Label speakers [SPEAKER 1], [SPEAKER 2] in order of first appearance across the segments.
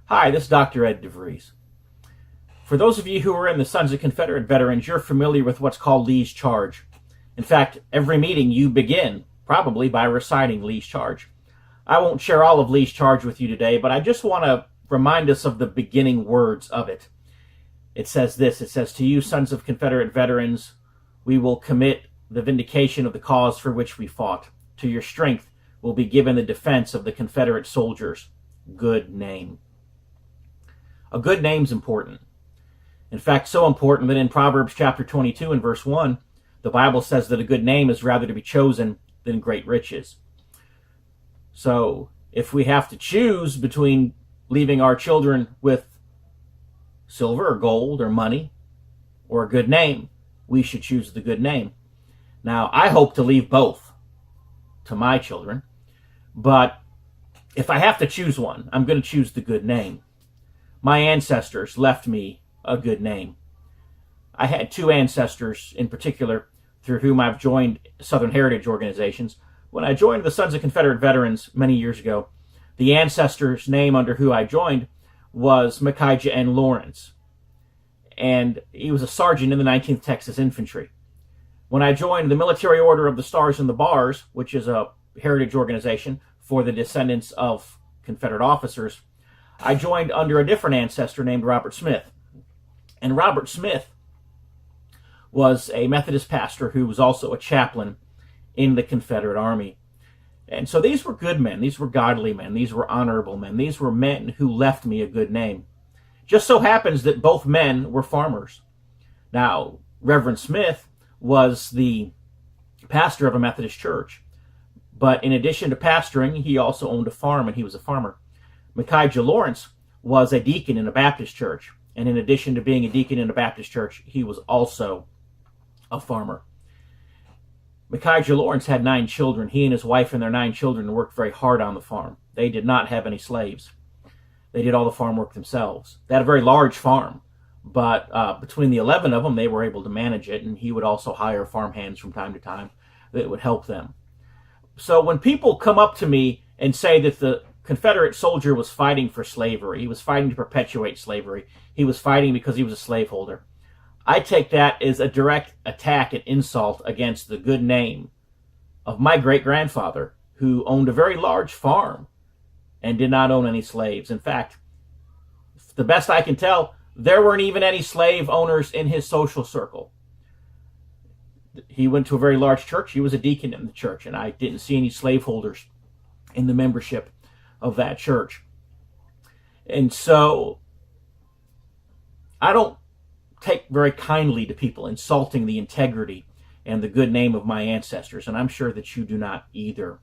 [SPEAKER 1] Hi, this is Dr. Ed DeVries. For those of you who are in the Sons of Confederate Veterans, you're familiar with what's called Lee's Charge. In fact, every meeting you begin probably by reciting Lee's Charge. I won't share all of Lee's Charge with you today, but I just want to remind us of the beginning words of it. It says this, it says, "To you, Sons of Confederate Veterans, we will commit the vindication of the cause for which we fought. To your strength will be given the defense of the Confederate soldiers' good name." A good name's important. In fact, so important that in Proverbs chapter 22 and verse 1, the Bible says that a good name is rather to be chosen than great riches. So if we have to choose between leaving our children with silver or gold or money or a good name, we should choose the good name. Now, I hope to leave both to my children, but if I have to choose one, I'm going to choose the good name. My ancestors left me a good name. I had two ancestors in particular through whom I've joined Southern Heritage organizations. When I joined the Sons of Confederate Veterans many years ago, the ancestor's name under who I joined was Micaiah N. Lawrence, and he was a sergeant in the 19th Texas Infantry. When I joined the Military Order of the Stars and the Bars, which is a heritage organization for the descendants of Confederate officers, I joined under a different ancestor named Robert Smith. And Robert Smith was a Methodist pastor who was also a chaplain in the Confederate Army. And so these were good men. These were godly men. These were honorable men. These were men who left me a good name. Just so happens that both men were farmers. Now, Reverend Smith was the pastor of a Methodist church. But in addition to pastoring, he also owned a farm, and he was a farmer. Micaiah Lawrence was a deacon in a Baptist church, and in addition to being a deacon in a Baptist church, he was also a farmer. Micaiah Lawrence had 9 children. He and his wife and their 9 children worked very hard on the farm. They did not have any slaves. They did all the farm work themselves. They had a very large farm, but between the 11 of them, they were able to manage it, and he would also hire farm hands from time to time that would help them. So when people come up to me and say that the Confederate soldier was fighting for slavery, he was fighting to perpetuate slavery, he was fighting because he was a slaveholder, I take that as a direct attack and insult against the good name of my great-grandfather, who owned a very large farm and did not own any slaves. In fact, the best I can tell, there weren't even any slave owners in his social circle. He went to a very large church. He was a deacon in the church, and I didn't see any slaveholders in the membership of that church. And so I don't take very kindly to people insulting the integrity and the good name of my ancestors, and I'm sure that you do not either.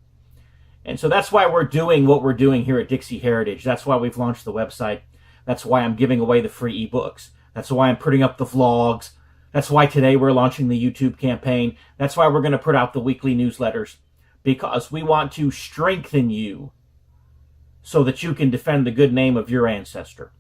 [SPEAKER 1] And so that's why we're doing what we're doing here at Dixie Heritage. That's why we've launched the website. That's why I'm giving away the free ebooks. That's why I'm putting up the vlogs. That's why today we're launching the YouTube campaign. That's why we're going to put out the weekly newsletters, because we want to strengthen you so that you can defend the good name of your ancestor.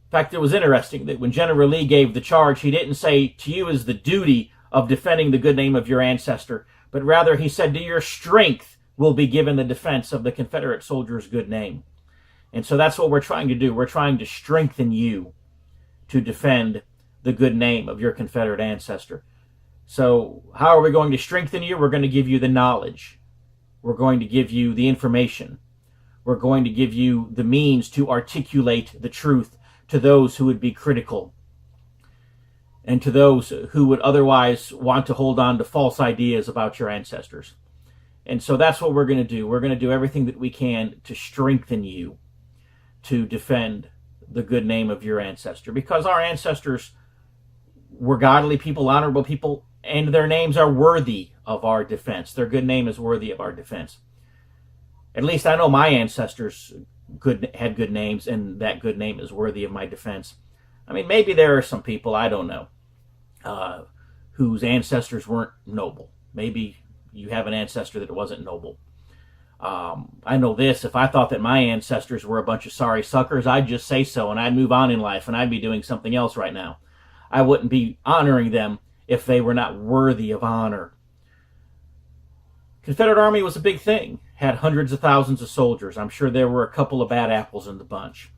[SPEAKER 1] In fact, it was interesting that when General Lee gave the charge, he didn't say, "To you is the duty of defending the good name of your ancestor," but rather he said, "To your strength will be given the defense of the Confederate soldier's good name." And so that's what we're trying to do. We're trying to strengthen you to defend the good name of your Confederate ancestor. So how are we going to strengthen you? We're going to give you the knowledge. We're going to give you the information. We're going to give you the means to articulate the truth to those who would be critical and to those who would otherwise want to hold on to false ideas about your ancestors. And so that's what we're going to do. We're going to do everything that we can to strengthen you to defend the good name of your ancestor, because our ancestors were godly people, honorable people, and their names are worthy of our defense. Their good name is worthy of our defense. At least I know my ancestors had good names, and that good name is worthy of my defense. I mean, maybe there are some people, I don't know, whose ancestors weren't noble. Maybe you have an ancestor that wasn't noble. I know this: if I thought that my ancestors were a bunch of sorry suckers, I'd just say so, and I'd move on in life, and I'd be doing something else right now. I wouldn't be honoring them if they were not worthy of honor. Confederate Army was a big thing. had hundreds of thousands of soldiers. I'm sure there were a couple of bad apples in the bunch.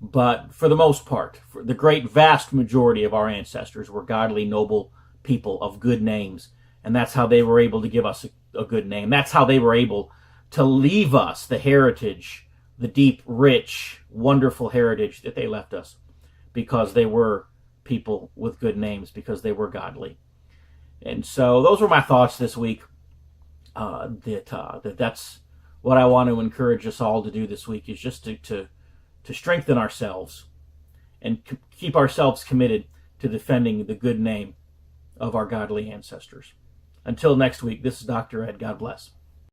[SPEAKER 1] But for the most part, for the great vast majority of our ancestors were godly, noble people of good names. And that's how they were able to give us a good name. That's how they were able to leave us the heritage, the deep, rich, wonderful heritage that they left us, because they were people with good names, because they were godly. And so those were my thoughts this week. That's what I want to encourage us all to do this week, is just to strengthen ourselves and keep ourselves committed to defending the good name of our godly ancestors. Until next week, this is Dr. Ed. God bless.